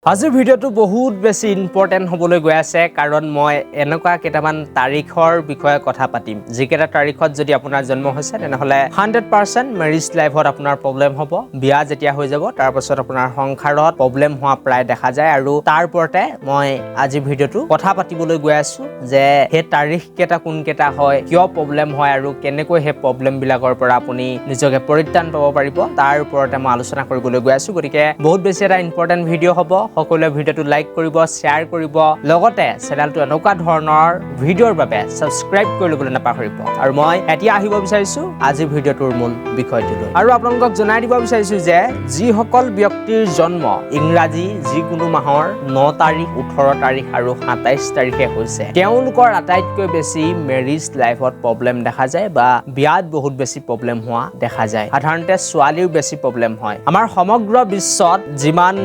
আজিৰ ভিডিঅ'টো বহুত বেছি ইম্পৰ্টেণ্ট হ'বলৈ গৈ আছে কাৰণ মই এনেকুৱা কেইটামান তাৰিখৰ বিষয়ে কথা পাতিম যিকেইটা তাৰিখত যদি আপোনাৰ জন্ম হৈছে তেনেহ'লে 100% মেৰিজ লাইফত আপোনাৰ প্ৰব্লেম হ'ব বিয়া যেতিয়া হৈ যাব তাৰ পাছত আপোনাৰ সংসাৰত প্ৰব্লেম হোৱা প্ৰায় দেখা যায় আৰু তাৰ ওপৰতে মই আজি ভিডিঅ'টো কথা পাতিবলৈ গৈ আছো যে সেই তাৰিখ কেইটা কোন কেইটা হয় কিয় প্ৰব্লেম হয় আৰু কেনেকৈ সেই প্ৰব্লেম বিলাকৰ পৰা আপুনি নিজকে পৰিত্ৰাণ পাব পাৰিব তাৰ ওপৰতে মই আলোচনা কৰিবলৈ গৈ আছো গতিকে বহুত বেছি এটা ইম্পৰ্টেণ্ট ভিডিঅ' হ'ব সকলোৱে ভিডিঅ'টো লাইক কৰিব শ্বেয়াৰ কৰিব লগতে চেনেলটো এনেকুৱা ধৰণৰ ভিডিঅ'ৰ বাবে সাবস্ক্ৰাইব কৰি ল'বলৈ নাপাহৰিব আৰু মই এতিয়া আহিব বিচাৰিছো আজি ভিডিঅ'টোৰ মূল বিষয়টোলৈ আৰু আপোনালোকক জনাই দিব বিচাৰিছো যে যিসকল ব্যক্তিৰ জন্ম ইংৰাজী যিকোনো মাহৰ 9 তাৰিখ 18 তাৰিখ আৰু 27 তাৰিখে হৈছে তেওঁলোকৰ আটাইতকৈ বেছি মেৰিজ লাইফত প্ৰব্লেম দেখা যায় বা বিয়াত বহুত বেছি প্ৰব্লেম হোৱা দেখা যায় সাধাৰণতে ছোৱালীৰ বেছি প্ৰব্লেম হয় আমাৰ সমগ্ৰ বিশ্বত যিমান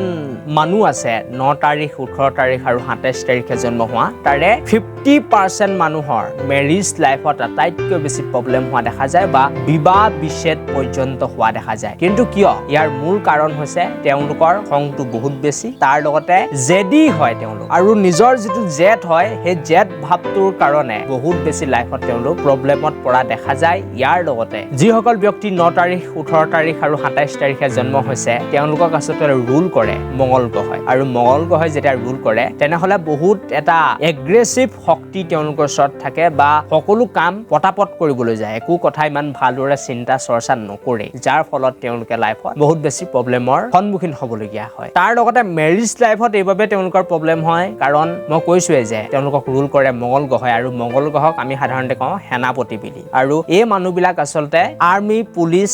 মানুহ আছে 9 তাৰিখ 18 তাৰিখ আৰু 27 তাৰিখে জন্ম হোৱা তাৰে 50% মানুহৰ মেৰিজ লাইফত আটাইতকৈ বেছি প্ৰব্লেম হোৱা দেখা যায় বা বিবাহ বিচ্ছেদ পৰ্যন্ত হোৱা দেখা যায় কিন্তু কিয় ইয়াৰ মূল কাৰণ হৈছে তেওঁলোকৰ খংটো বহুত বেছি তাৰ লগতে জেদি হয় তেওঁলোক আৰু নিজৰ যিটো জেদ হয় সেই জেদ ভাৱটোৰ কাৰণে বহুত বেছি লাইফত তেওঁলোক প্ৰব্লেমত পৰা দেখা যায় ইয়াৰ লগতে যিসকল ব্যক্তি 9 তাৰিখ 18 তাৰিখ আৰু 27 তাৰিখে জন্ম হৈছে তেওঁলোকক আচলতে ৰুল কৰে মঙ্গল গ্ৰহ আৰু মঙ্গল গ্ৰহই যেতিয়া ৰুল কৰে তেনেহলে বহুত এটা এগ্ৰেছিভ শক্তি তেওঁলোকৰ ওচৰত থাকে বা সকলো কাম পটাপট কৰিবলৈ যায় একো কথা ইমান ভালদৰে চিন্তা চৰ্চা নকৰে যাৰ ফলত তেওঁলোকে লাইফত বহুত বেছি প্ৰব্লেমৰ সন্মুখীন হ'বলগীয়া হয় তাৰ লগতে মেৰিজ লাইফত এইভাবে তেওঁলোকৰ প্ৰব্লেম হয় কাৰণ মই কৈছোৱে যে তেওঁলোকক ৰুল কৰে মঙ্গল গ্ৰহই আৰু মঙ্গল গ্ৰহক আমি সাধাৰণতে কওঁ সেনাপতি বুলি আৰু এই মানুহবিলাক আচলতে আৰ্মি পুলিচ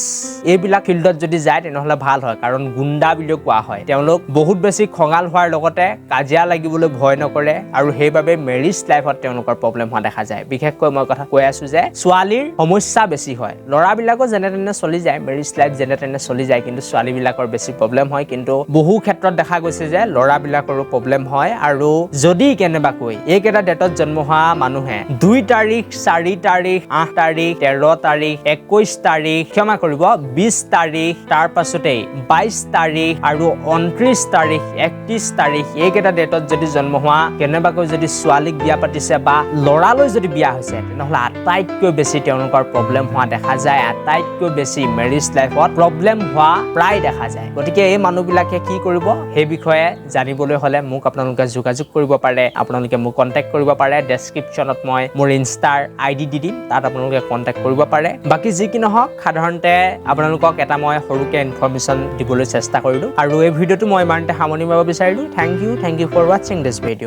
এইবিলাক ফিল্ডত যদি যায় তেনেহলে ভাল হয় কাৰণ গুণ্ডা বুলি কোৱা হয় তেওঁলোক বহুত বেছি খঙাল হোৱাৰ লগতে কাজিয়া লাগিবলৈ ভয় নকৰে আৰু সেইবাবে মেৰিজ লাইফত তেওঁলোকৰ প্ৰব্লেম হোৱা দেখা যায় বিশেষকৈ মই কথা কৈ আছো যে ছোৱালীৰ সমস্যা বেছি হয় ল'ৰাবিলাকো যেনে তেনে চলি যায় মেৰিজ লাইফ যেনে তেনে চলি যায় কিন্তু ছোৱালীবিলাকৰ বেছি প্ৰব্লেম হয় কিন্তু বহু ক্ষেত্ৰত দেখা গৈছে যে ল'ৰাবিলাকৰো প্ৰব্লেম হয় আৰু যদি কেনেবাকৈ এইকেইটা ডেটত জন্ম হোৱা মানুহে 2 তাৰিখ 4 তাৰিখ 8 তাৰিখ 13 তাৰিখ 21 তাৰিখ ক্ষমা কৰিব 20 তাৰিখ তাৰ পাছতেই 22 তাৰিখ আৰু 29 তাৰিখ 31 তাৰিখ এইকেইটা ডেটত যদি জন্ম হোৱা কেনেবাকৈ যদি ছোৱালীক বিয়া পাতিছে বা ল'ৰালৈ যদি বিয়া হৈছে তেনেহ'লে আটাইতকৈ বেছি তেওঁলোকৰ প্ৰব্লেম হোৱা দেখা যায় আটাইতকৈ বেছি মেৰিজ লাইফত প্ৰব্লেম হোৱা প্ৰায় দেখা যায় গতিকে এই মানুহবিলাকে কি কৰিব সেই বিষয়ে জানিবলৈ হ'লে মোক আপোনালোকে যোগাযোগ কৰিব পাৰে আপোনালোকে মোক কন্টেক্ট কৰিব পাৰে ডেছক্ৰিপশ্যনত মই মোৰ ইনষ্টাৰ আইডি দি দিম তাত আপোনালোকে কন্টেক্ট কৰিব পাৰে বাকি যি কি নহওক সাধাৰণতে আপোনালোকক এটা মই সৰুকে ইনফৰমেশ্যন দিবলৈ চেষ্টা কৰিলো আৰু এই ভিডিঅ'টো মই ইমানতে সামৰণি মাৰিব বিচাৰিলো থ্যাংক ইউ ফৰ ৱাচিং দিছ ভিডিঅ'